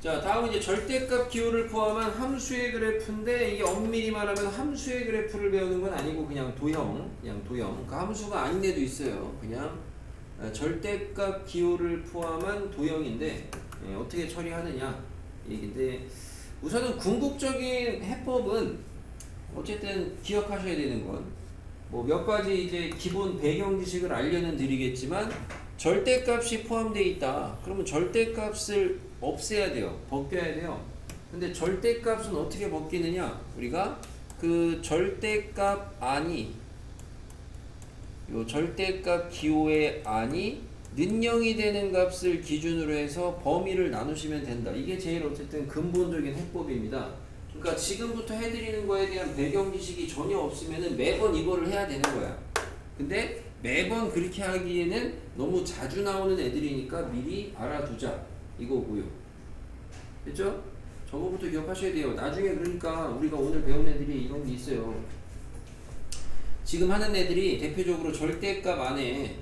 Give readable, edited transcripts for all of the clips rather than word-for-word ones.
자, 다음은 이제 절대값 기호를 포함한 함수의 그래프인데, 이게 엄밀히 말하면 함수의 그래프를 배우는 건 아니고 그냥 도형. 그 함수가 아닌 애도 있어요. 그냥 절대값 기호를 포함한 도형인데, 어떻게 처리하느냐 얘기인데, 우선은 궁극적인 해법은 어쨌든 기억하셔야 되는 건 뭐 몇 가지 이제 기본 배경 지식을 알려는 드리겠지만, 절대값이 포함되어 있다. 그러면 절대값을 없애야 돼요. 벗겨야 돼요. 근데 절대값은 어떻게 벗기느냐? 우리가 그 절대값 안이, 요 절대값 기호의 안이 는영이 되는 값을 기준으로 해서 범위를 나누시면 된다. 이게 제일 어쨌든 근본적인 해법입니다. 그러니까 지금부터 해드리는 거에 대한 배경 지식이 전혀 없으면은 매번 이거를 해야 되는 거야. 근데 매번 그렇게 하기에는 너무 자주 나오는 애들이니까 미리 알아두자 이거고요. 됐죠? 저거부터 기억하셔야 돼요. 나중에 그러니까 우리가 오늘 배운 애들이 이런 게 있어요. 지금 하는 애들이 대표적으로 절대값 안에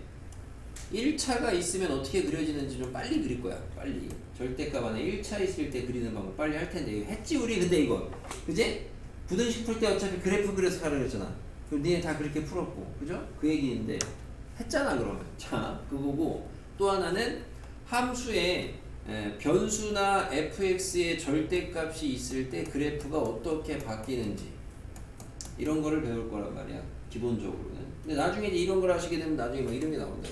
1차가 있으면 어떻게 그려지는지 좀 빨리 그릴 거야. 빨리. 절대값 안에 1차 있을 때 그리는 방법 빨리 할 텐데. 이거 했지 우리 근데 이거. 그지? 부등식 풀 때 어차피 그래프 그려서 하라 그랬잖아. 그럼 니네 다 그렇게 풀었고. 그죠? 그 얘기인데. 했잖아 그러면. 자, 그거고. 또 하나는 함수에 변수나 fx의 절대값이 있을 때 그래프가 어떻게 바뀌는지. 이런 거를 배울 거란 말이야. 기본적으로는. 근데 나중에 이제 이런 걸 하시게 되면 나중에 막 이런 게 나온다.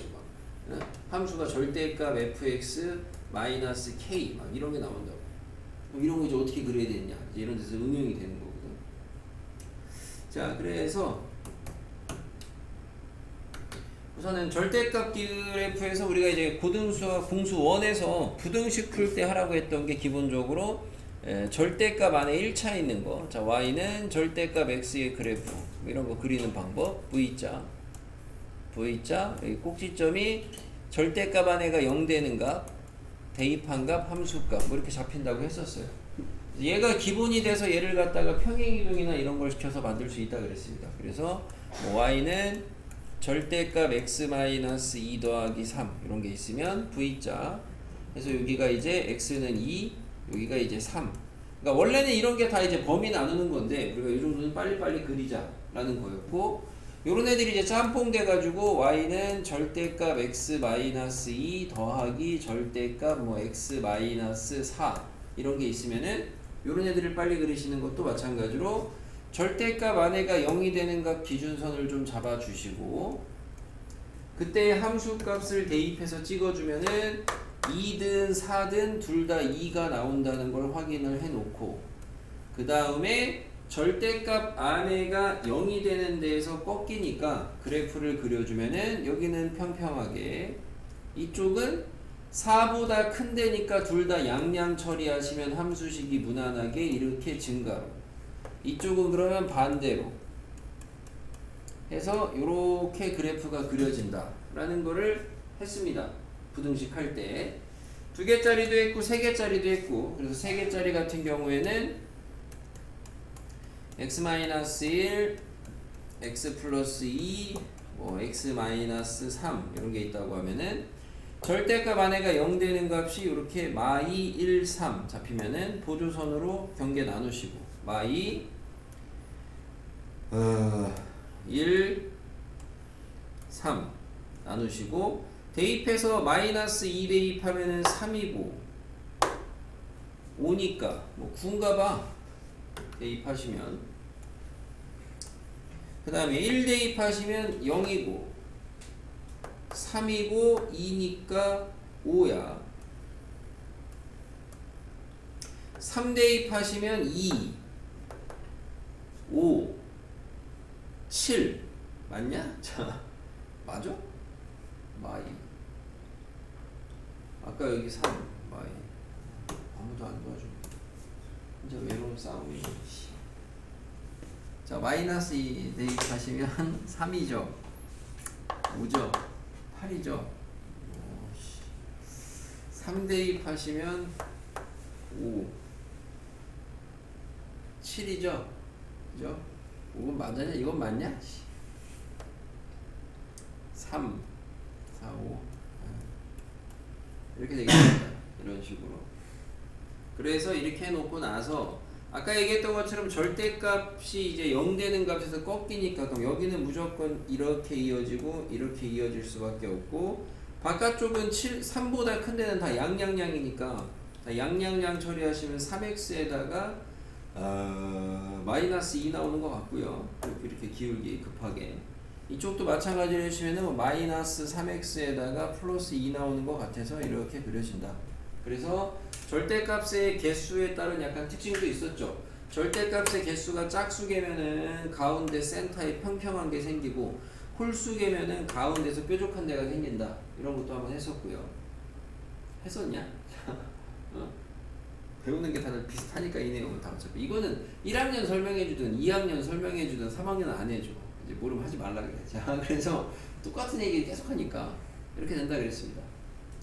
함수가 절대값 fx 마이너스 k 막 이런 게 나온다고. 그럼 이런 거 이제 어떻게 그려야 되느냐? 이제 이런 데서 응용이 되는 거거든. 자, 그래서 우선은 절대값 그래프에서 우리가 이제 고등수와 공수 1에서 부등식 풀 때 하라고 했던 게 기본적으로 절대값 안에 1차 있는 거. 자, y는 절대값 x의 그래프 이런 거 그리는 방법. V자 여기 꼭지점이 절대값 안에가 0 되는 값, 대입한 값, 함수값 뭐 이렇게 잡힌다고 했었어요. 얘가 기본이 돼서 얘를 갖다가 평행이동이나 이런 걸 시켜서 만들 수 있다 그랬습니다. 그래서 뭐 y는 절대값 x-2 더하기 3 이런 게 있으면 V자. 그래서 여기가 이제 x는 2, 여기가 이제 3. 그러니까 원래는 이런 게 다 이제 범위 나누는 건데 우리가 이 정도는 빨리빨리 그리자라는 거였고, 요런 애들이 이제 짬뽕 돼가지고 y는 절대값 x-2 더하기 절대값 뭐 x-4 이런 게 있으면은 요런 애들을 빨리 그리시는 것도 마찬가지로 절대값 안에가 0이 되는 값 기준선을 좀 잡아주시고, 그때 함수값을 대입해서 찍어주면은 2든 4든 둘 다 2가 나온다는 걸 확인을 해놓고, 그 다음에 절대값 안에가 0이 되는 데에서 꺾이니까 그래프를 그려주면은 여기는 평평하게, 이쪽은 4보다 큰 데니까 둘 다 양양 처리하시면 함수식이 무난하게 이렇게 증가로, 이쪽은 그러면 반대로 해서 이렇게 그래프가 그려진다 라는 거를 했습니다. 부등식 할 때 2개짜리도 했고 3개짜리도 했고, 그래서 3개짜리 같은 경우에는 x-1, x 플러스 2, 뭐 x-3 이런 게 있다고 하면은 절대값 안에가 0 되는 값이 이렇게 마이 1, 3 잡히면은 보조선으로 경계 나누시고 마이 1, 3 나누시고, 대입해서 마이너스 2 대입하면은 3이고 5니까 뭐 9인가봐 대입하시면, 그 다음에 1 대입하시면 0이고 3이고 2니까 5야. 3 대입하시면 2, 5, 7 맞냐? 자, 맞아? 마이. 아까 여기 3 마이. 아무도 안 도와줘. 진짜 외로운 싸움이지. 자, 마이너스 2 대입하시면 3이죠. 5죠. 8이죠. 3 대입하시면 5. 7이죠. 그죠? 5건 맞아냐? 이건 맞냐? 3, 4, 5. 이렇게 되겠습니다. 이런 식으로. 그래서 이렇게 해놓고 나서 아까 얘기했던 것처럼 절대값이 이제 0 되는 값에서 꺾이니까 그럼 여기는 무조건 이렇게 이어지고 이렇게 이어질 수밖에 없고 바깥쪽은 3보다 큰 데는 다 양양양이니까 양양양 처리하시면 3x에다가 마이너스 2 나오는 것 같고요. 이렇게 기울기 급하게 이쪽도 마찬가지로 해주시면 마이너스 3x에다가 플러스 2 나오는 것 같아서 이렇게 그려진다. 그래서 절대값의 개수에 따른 약간 특징도 있었죠. 절대값의 개수가 짝수개면은 가운데 센터에 평평한 게 생기고 홀수개면은 가운데서 뾰족한 데가 생긴다. 이런 것도 한번 했었고요. 했었냐? 배우는 게 다들 비슷하니까 이 내용은 다 어차피 이거는 1학년 설명해주든 2학년 설명해주든 3학년 안 해줘. 이제 모르면 하지 말라 그래. 자, 그래서 똑같은 얘기 계속 하니까 이렇게 된다 그랬습니다.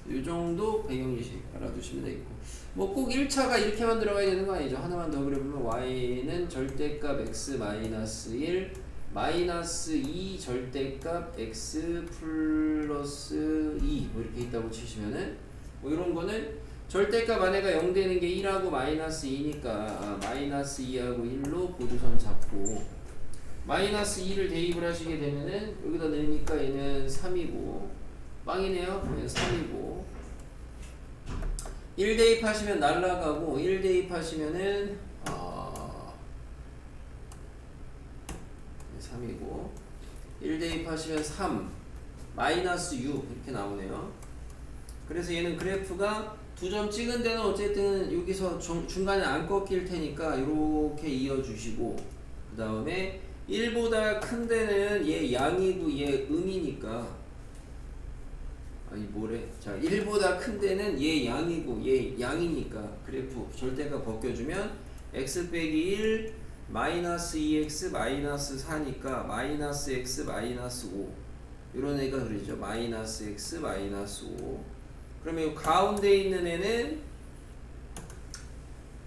이 정도 배경지식 알아두시면 되겠고 뭐 꼭 1차가 이렇게만 들어가야 되는 거 아니죠. 하나만 더 그려보면 y는 절대값 x 마이너스 1 마이너스 2 절대값 x 플러스 2 뭐 이렇게 있다고 치시면은 뭐 이런 거는 절대값 안에가 0 되는 게 1하고 마이너스 2니까 마이너스 2하고 1로 보조선 잡고 마이너스 2를 대입을 하시게 되면은 여기다 넣으니까 얘는 3이고 빵이네요. 3이고 1 대입하시면 날라가고 1 대입하시면은 3이고 1 대입하시면 3 마이너스 6 이렇게 나오네요. 그래서 얘는 그래프가 2점 찍은 데는 어쨌든 여기서 중간에 안 꺾일 테니까 이렇게 이어주시고 그 다음에 1보다 큰 데는 얘 양이고 얘 음이니까 아니 뭐래? 자 1보다 큰 데는 얘 양이고 얘 양이니까 그래프 절대값 벗겨주면 x 빼기 1 마이너스 2x 마이너스 4니까 마이너스 x 마이너스 5 이런 애가 그러죠. 마이너스 x 마이너스 5 그러면 이 가운데 있는 애는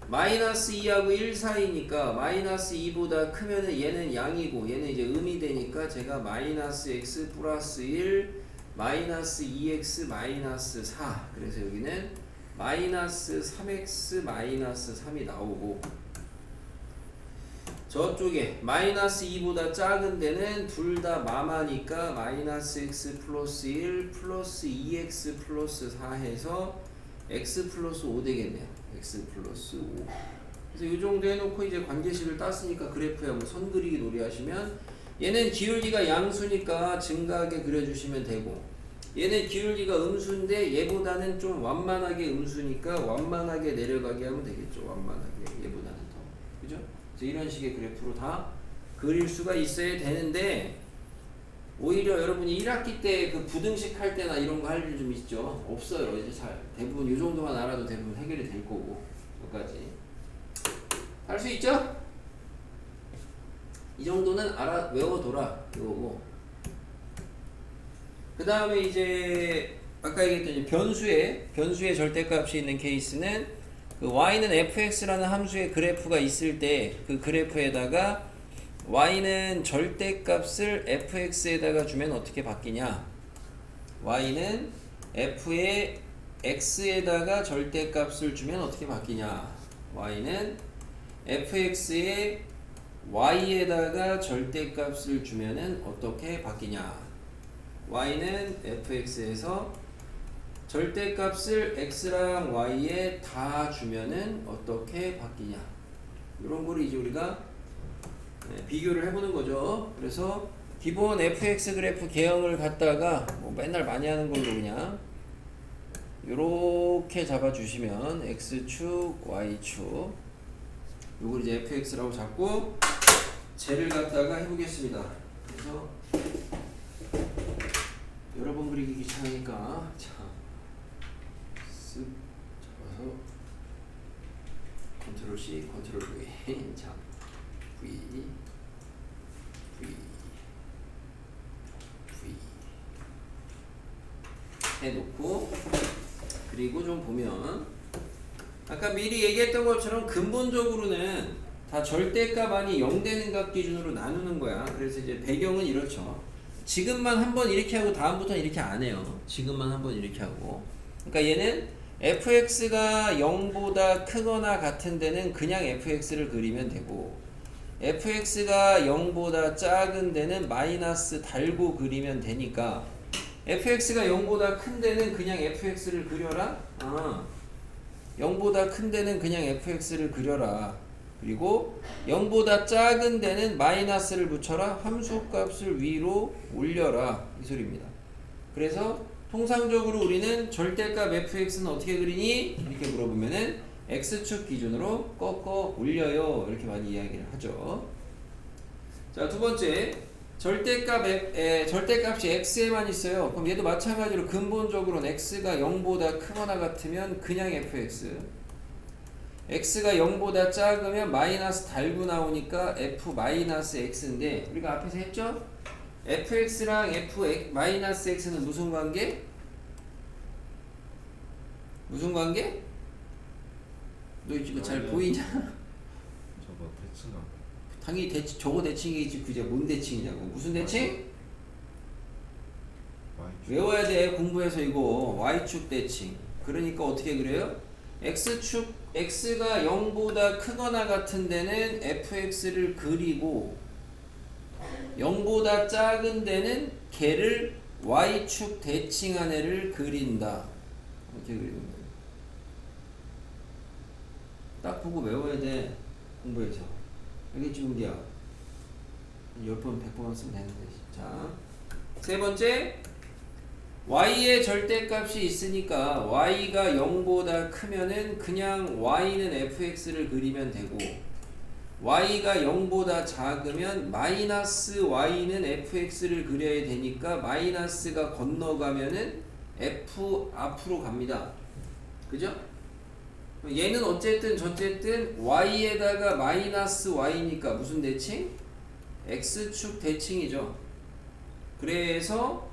마이너스 2하고 1 사이니까 마이너스 2보다 크면은 얘는 양이고 얘는 이제 음이 되니까 제가 마이너스 x 플러스 1 마이너스 2x 마이너스 4 그래서 여기는 마이너스 3x 마이너스 3이 나오고 저쪽에 마이너스 2보다 작은 데는 둘 다 마마니까 마이너스 x 플러스 1 플러스 2x 플러스 4 해서 x 플러스 5 되겠네요. x 플러스 5 그래서 이 정도 해놓고 이제 관계식을 땄으니까 그래프에 한번 선 그리기 놀이 하시면 얘는 기울기가 양수니까 증가하게 그려주시면 되고 얘는 기울기가 음수인데 얘보다는 좀 완만하게 음수니까 완만하게 내려가게 하면 되겠죠. 완만하게 얘보다는 더 그죠? 이런 식의 그래프로 다 그릴 수가 있어야 되는데 오히려 여러분이 1학기 때 그 부등식 할 때나 이런 거 할 일 좀 있죠. 없어요. 이제 잘 대부분 이 정도만 알아도 대부분 해결이 될 거고 여기까지 할 수 있죠? 이 정도는 외워둬라 이거고 그 다음에 이제 아까 얘기했던 변수의 절대값이 있는 케이스는 그 y는 fx라는 함수의 그래프가 있을 때 그 그래프에다가 y는 절대값을 fx에다가 주면 어떻게 바뀌냐 y는 f의 x에다가 절대값을 주면 어떻게 바뀌냐 y는 fx의 y에다가 절대값을 주면은 어떻게 바뀌냐 y는 fx에서 절대값을 x랑 y에 다 주면은 어떻게 바뀌냐 이런 거를 이제 우리가 비교를 해보는 거죠. 그래서 기본 fx 그래프 개형을 갖다가 뭐 맨날 많이 하는 걸로 그냥 요렇게 잡아주시면 x축 y축 요걸 이제 fx라고 잡고 쟤를 갖다가 해보겠습니다. 그래서 여러 번 그리기 귀찮으니까 자 쓱 잡아서 컨트롤 C 컨트롤 V 자 V 해놓고 그리고 좀 보면 아까 미리 얘기했던 것처럼 근본적으로는 다 절대값 아니 0 되는 값 기준으로 나누는 거야. 그래서 이제 배경은 이렇죠. 지금만 한번 이렇게 하고 다음부터는 이렇게 안 해요. 지금만 한번 이렇게 하고 그러니까 얘는 fx가 0보다 크거나 같은 데는 그냥 fx를 그리면 되고 fx가 0보다 작은 데는 마이너스 달고 그리면 되니까 fx가 0보다 큰 데는 그냥 fx를 그려라. 0보다 큰 데는 그냥 fx를 그려라. 그리고 0보다 작은 데는 마이너스를 붙여라. 함수 값을 위로 올려라. 이 소리입니다. 그래서 통상적으로 우리는 절대값 fx는 어떻게 그리니? 이렇게 물어보면은 x축 기준으로 꺾어 올려요. 이렇게 많이 이야기를 하죠. 자, 두 번째. 절대값이 x에만 있어요. 그럼 얘도 마찬가지로 근본적으로는 x가 0보다 크거나 같으면 그냥 fx. x가 0보다 작으면 마이너스 달고 나오니까 f 마이너스 x인데 우리가 앞에서 했죠? fx랑 f 마이너스 x는 무슨 관계? 무슨 관계? 너 이거 잘 보이냐? 저거 대칭하고 당연히 대칭, 저거 대칭이지 그게 뭔 대칭이냐고. 무슨 대칭? Y축. 외워야 돼. 공부해서 이거 y축 대칭. 그러니까 어떻게 그래요? x축 x가 0보다 크거나 같은 데는 fx를 그리고 0보다 작은 데는 걔를 y축 대칭한 애를 그린다. 이렇게 그리는 거예요. 딱 보고 외워야 돼. 공부해서. 알겠지, 문제야? 10번, 100번 쓰면 되는데. 자, 세 번째. y의 절대값이 있으니까 y가 0보다 크면은 그냥 y는 fx를 그리면 되고 y가 0보다 작으면 마이너스 y는 fx를 그려야 되니까 마이너스가 건너가면은 f 앞으로 갑니다. 그죠? 얘는 어쨌든 y에다가 마이너스 y니까 무슨 대칭? x축 대칭이죠. 그래서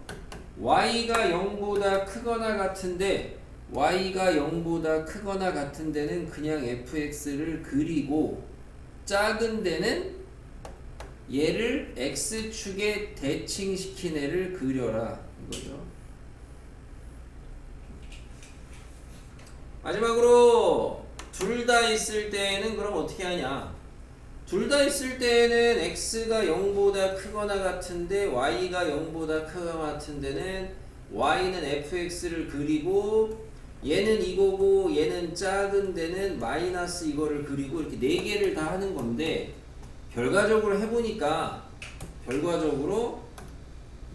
y가 0보다 크거나 같은데 y가 0보다 크거나 같은 데는 그냥 fx를 그리고 작은 데는 얘를 x축에 대칭시킨 애를 그려라 이거죠. 마지막으로 둘 다 있을 때는 그럼 어떻게 하냐? 둘 다 있을 때는 x가 0보다 크거나 같은데 y가 0보다 크거나 같은 데는 y는 fx를 그리고 얘는 이거고 얘는 작은 데는 마이너스 이거를 그리고 이렇게 네 개를 다 하는 건데 결과적으로 해보니까 결과적으로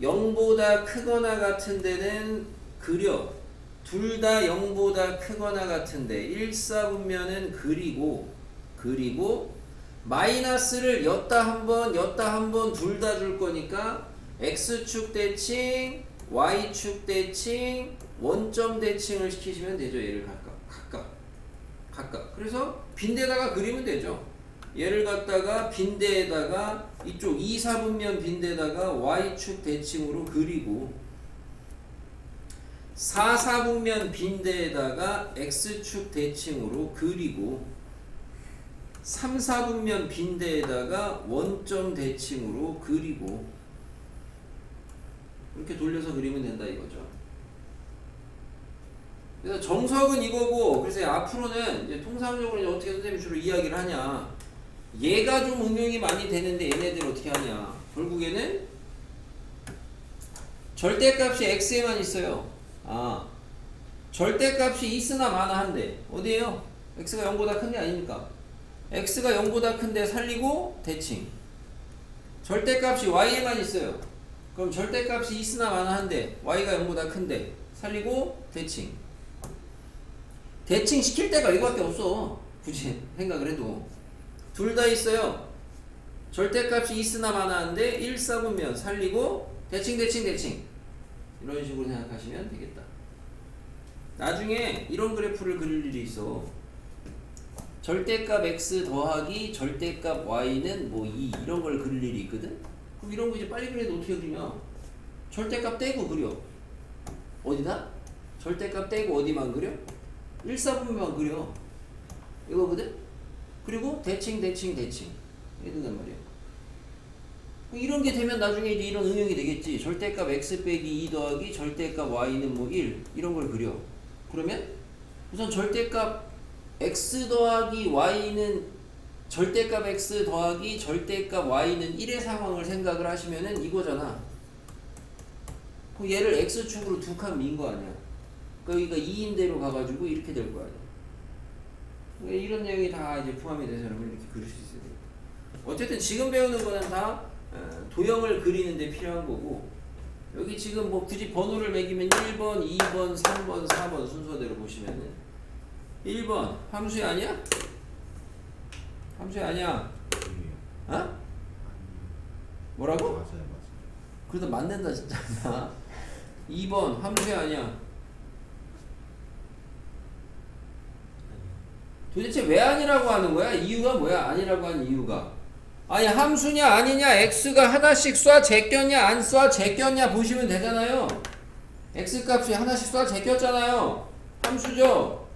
0보다 크거나 같은 데는 그려 둘 다 0보다 크거나 같은데 1사분면은 그리고 마이너스를 였다 한번 둘 다 줄 거니까 x축 대칭 y축 대칭 원점 대칭을 시키시면 되죠. 얘를 각각 그래서 빈대다가 그리면 되죠. 얘를 갖다가 빈대에다가 이쪽 2사분면 빈대다가 y축 대칭으로 그리고 4사분면 빈대에다가 x축 대칭으로 그리고 3사분면 빈대에다가 원점 대칭으로 그리고 이렇게 돌려서 그리면 된다 이거죠. 그래서 정석은 이거고 그래서 앞으로는 이제 통상적으로 이제 어떻게 선생님이 주로 이야기를 하냐 얘가 좀 응용이 많이 되는데 얘네들 어떻게 하냐 결국에는 절대값이 x에만 있어요. 절대값이 있으나 마나 한데 어디에요? x가 0보다 큰데 아닙니까? x가 0보다 큰데 살리고 대칭 절대값이 y에만 있어요. 그럼 절대값이 있으나 마나 한데 y가 0보다 큰데 살리고 대칭 시킬 때가 이거밖에 없어. 굳이 생각을 해도 둘 다 있어요. 절대값이 있으나 마나 한데 1사분면 살리고 대칭 이런 식으로 생각하시면 되겠다. 나중에 이런 그래프를 그릴 일이 있어. 절대값 x 더하기 절대값 y는 뭐 2 이런 걸 그릴 일이 있거든. 그럼 이런 거 이제 빨리 그려도 어떻게 그리냐? 절대값 떼고 그려. 어디다? 절대값 떼고 어디만 그려? 1사분면만 그려. 이거거든? 그리고 대칭 이런단 말이야. 이런 게 되면 나중에 이제 이런 응용이 되겠지. 절대값 x 빼기 2 더하기 절대값 y는 뭐 1 이런 걸 그려. 그러면 우선 절대값 x 더하기 y는 절대값 x 더하기 절대값 y는 1의 상황을 생각을 하시면은 이거잖아. 그럼 얘를 x축으로 두 칸 민 거 아니야. 그러니까 2인대로 가가지고 이렇게 될 거 아니야. 그러니까 이런 내용이 다 이제 포함이 돼서 여러분 이렇게 그릴 수 있어요. 어쨌든 지금 배우는 거는 다 도형을 그리는데 필요한 거고, 여기 지금 뭐 굳이 번호를 매기면 1번, 2번, 3번, 4번 순서대로 보시면은 1번 함수야 아니야? 함수야 아니야? 아니에요. 어? 아니에요. 뭐라고? 맞아요. 그러다 만든다 진짜. 2번 함수야 아니야? 도대체 왜 아니라고 하는 거야? 이유가 뭐야? 아니라고 하는 이유가. 아니 함수냐 아니냐, x가 하나씩 쏴 제꼈냐 안 쏴 제꼈냐 보시면 되잖아요. x값이 하나씩 쏴 제꼈잖아요. 함수죠.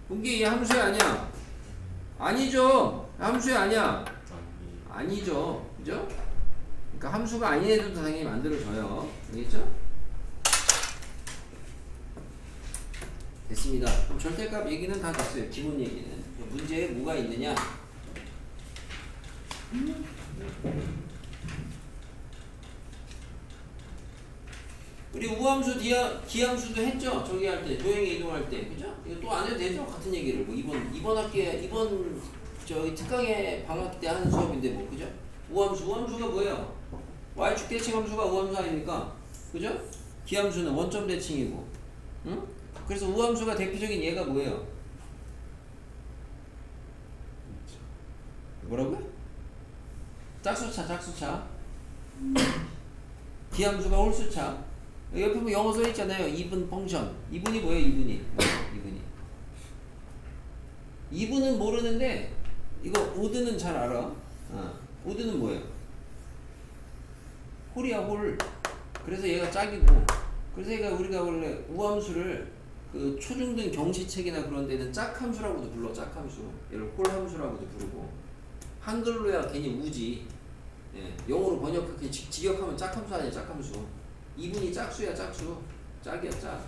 분기 이 함수야 아니야? 아니죠. 함수야 아니야? 아니죠. 그죠? 그러니까 함수가 아닌 애들도 당연히 만들어져요. 알겠죠? 됐습니다. 그럼 절대값 얘기는 다 됐어요. 기본 얘기는. 문제에 뭐가 있느냐? 우리 우함수, 기함수도 했죠? 저기 할 때, 도형에 이동할 때. 그죠? 이거 또 안 해도 되죠? 같은 얘기를. 뭐 이번 학기에, 이번 저기 특강의 방학 때 하는 수업인데 뭐, 그죠? 우함수가 뭐예요? y축 대칭 함수가 우함수 아닙니까? 그죠? 기함수는 원점 대칭이고. 응? 그래서 우함수가 대표적인 예가 뭐예요? 뭐라고요? 짝수차. 기함수가 홀수차. 옆에 보면 영어 써있잖아요. 이분 펑션. 이분이 뭐예요? 이분은 모르는데 이거 오드는 잘 알아. 오드는 뭐예요? 홀이야 홀. 그래서 얘가 짝이고, 그래서 얘가 우리가 원래 우함수를 그 초중등 경시책이나 그런 데는 짝함수라고도 불러. 짝함수. 얘를 홀함수라고도 부르고, 한글로야 괜히 우지. 예, 영어로 번역하기 직역하면 짝함수 아니야. 짝함수. 이분이 짝수야. 짝수. 짝이야 짝.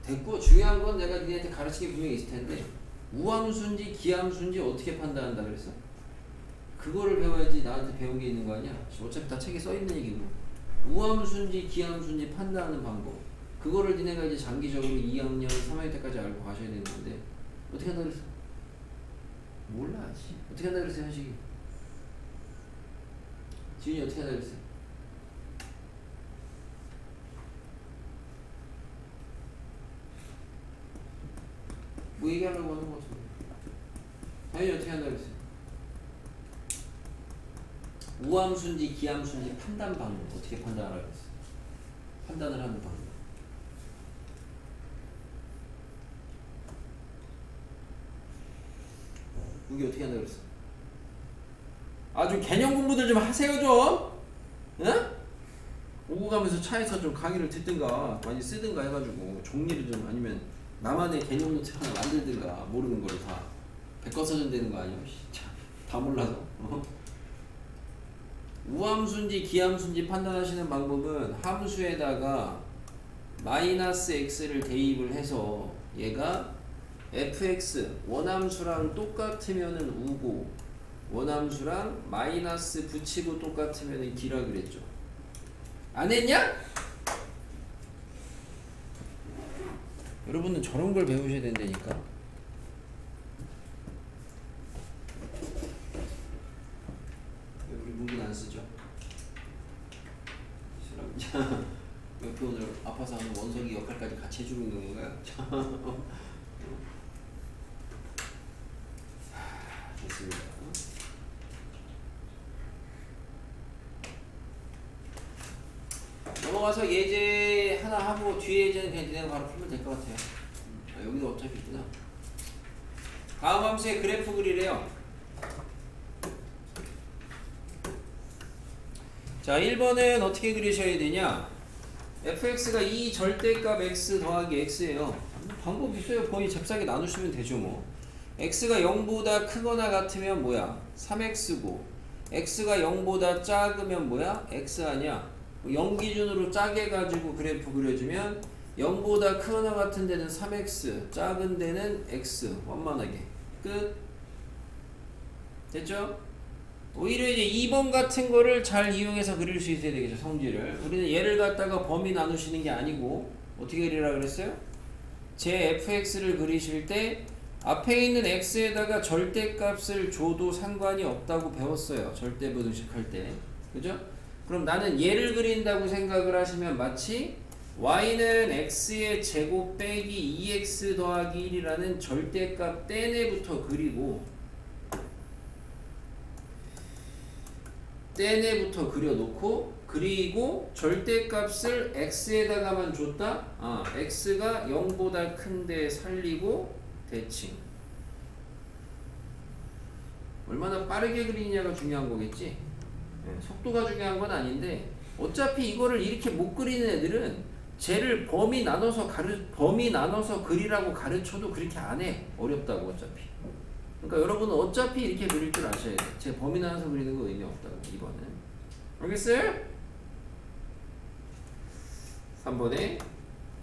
됐고, 중요한 건 내가 니네한테 가르친 게 분명히 있을 텐데, 우함수인지 기함수인지 어떻게 판단한다 그랬어? 그거를 배워야지 나한테 배운 게 있는 거 아니야? 어차피 다 책에 써있는 얘기고. 우함수인지 기함수인지 판단하는 방법, 그거를 니네가 이제 장기적으로 2학년, 3학년 때까지 알고 가셔야 되는 건데, 어떻게 한다 그랬어? 몰라. 어떻게 한다 그랬어 현식이? 지훈이 어떻게 한다 그랬어? 뭐 얘기하려고 하는 거 같은데. 당연히 어떻게 한다 그랬어? 우함수인지 기함수인지 판단 방법, 어떻게 판단하라 그랬어? 판단을 하는 방법. 여기 어떻게 한다 그랬어? 좀 개념 공부들 좀 하세요 좀. 응? 오고 가면서 차에서 좀 강의를 듣든가 많이 쓰든가 해가지고 종리를 좀, 아니면 나만의 개념 노트 하나 만들든가, 모르는 거를 다 백과사전 되는 거 아니야? 다 몰라서. 우함수인지 기함수인지 판단하시는 방법은 함수에다가 마이너스 x를 대입을 해서 얘가 fx 원함수랑 똑같으면은 우고, 원함수랑 마이너스 붙이고 똑같으면은 기라 그랬죠. 안 했냐? 여러분은 저런 걸 배우셔야 된다니까. 왜 우리 무기는 안 쓰죠? 실험. 옆에 오늘 아파서 하는 원석이 역할까지 같이 해주고 있는 건가요? 됐습니다. 넘어가서 예제 하나 하고 뒤에 예제는 그냥 니네가 바로 풀면 될 것 같아요. 여기도 어차피 있구나. 다음 함수의 그래프 그리래요. 자, 1번은 어떻게 그리셔야 되냐? fx가 이 절대값 x 더하기 x예요. 방법 있어요. 거의 잽싸게 나누시면 되죠 뭐. x가 0보다 크거나 같으면 뭐야? 3x고, x가 0보다 작으면 뭐야? x 아니야? 0 기준으로 짜게 가지고 그래프 그려주면 0보다 크거나 같은 데는 3x, 작은 데는 x, 원만하게 끝. 됐죠? 오히려 이제 2번 같은 거를 잘 이용해서 그릴 수 있어야 되겠죠, 성질을. 우리는 얘를 갖다가 범위 나누시는 게 아니고 어떻게 그리라 그랬어요? 제 fx를 그리실 때 앞에 있는 x에다가 절대값을 줘도 상관이 없다고 배웠어요, 절대부등식 할 때. 그죠? 그럼 나는 얘를 그린다고 생각을 하시면 마치 y는 x의 제곱 빼기 2x 더하기 1이라는 절대값 떼내부터 그리고 떼내부터 그려놓고 그리고 절대값을 x에다가만 줬다? x가 0보다 큰데 살리고 대칭. 얼마나 빠르게 그리느냐가 중요한 거겠지? 속도가 중요한 건 아닌데 어차피 이거를 이렇게 못 그리는 애들은 쟤를 범위 나눠서 그리라고 가르쳐도 그렇게 안 해. 어렵다고 어차피. 그러니까 여러분은 어차피 이렇게 그릴 줄 아셔야 돼. 제 범위 나눠서 그리는 거 의미 없다고, 이번엔. 알겠어요? 3번에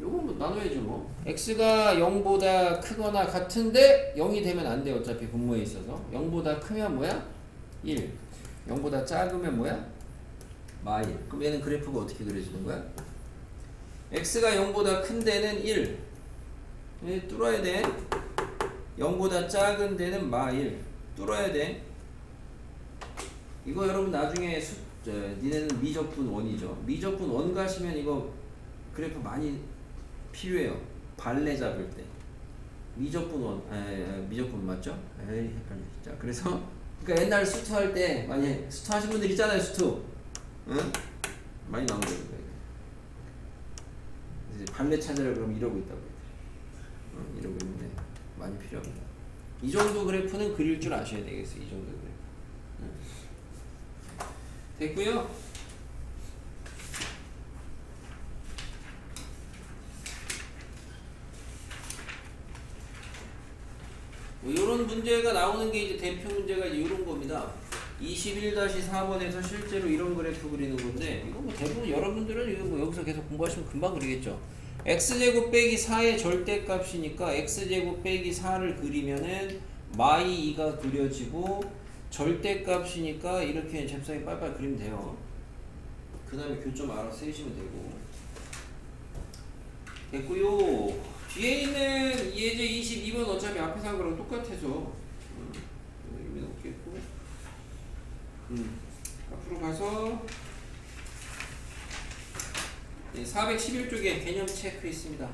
요거 뭐 나눠야죠 뭐. x가 0보다 크거나 같은데 0이 되면 안 돼. 어차피 분모에 있어서 0보다 크면 뭐야? 1. 0보다 작으면 뭐야? 마일. 그럼 얘는 그래프가 어떻게 그려지는 거야? x가 0보다 큰 데는 1. 얘 뚫어야 돼. 0보다 작은 데는 마일. 뚫어야 돼. 이거 여러분 나중에 니네는 미적분 원이죠. 미적분 원 가시면 이거 그래프 많이 필요해요. 발레 잡을 때. 미적분 원, 미적분 맞죠? 에이 헷갈려. 자, 그래서 그러니까 옛날 수투 할 때 많이 수투 하신 분들 있잖아요, 수투. 응? 많이 나온 거예요. 이제 발레 찾으라 그러면 이러고 있다고. 이러고 있는데 많이 필요합니다. 이 정도 그래프는 그릴 줄 아셔야 되겠어요. 이 정도 그래프. 됐고요. 뭐 이런 문제가 나오는 게 이제 대표 문제가 이제 이런 겁니다. 21-4번에서 실제로 이런 그래프 그리는 건데 이거 뭐 대부분 여러분들은 이거 뭐 여기서 계속 공부하시면 금방 그리겠죠. x제곱 빼기 4의 절대값이니까 x제곱 빼기 4를 그리면은 마이 2가 그려지고 절대값이니까 이렇게 잽싸게 빨빨 그리면 돼요. 그 다음에 교점 알아서 세시면 되고. 됐고요. 뒤에 있는 예제 22번 어차피 앞에서 한 거랑 똑같아서 의미는 없겠고. 앞으로 가서 411쪽에 개념 체크 있습니다.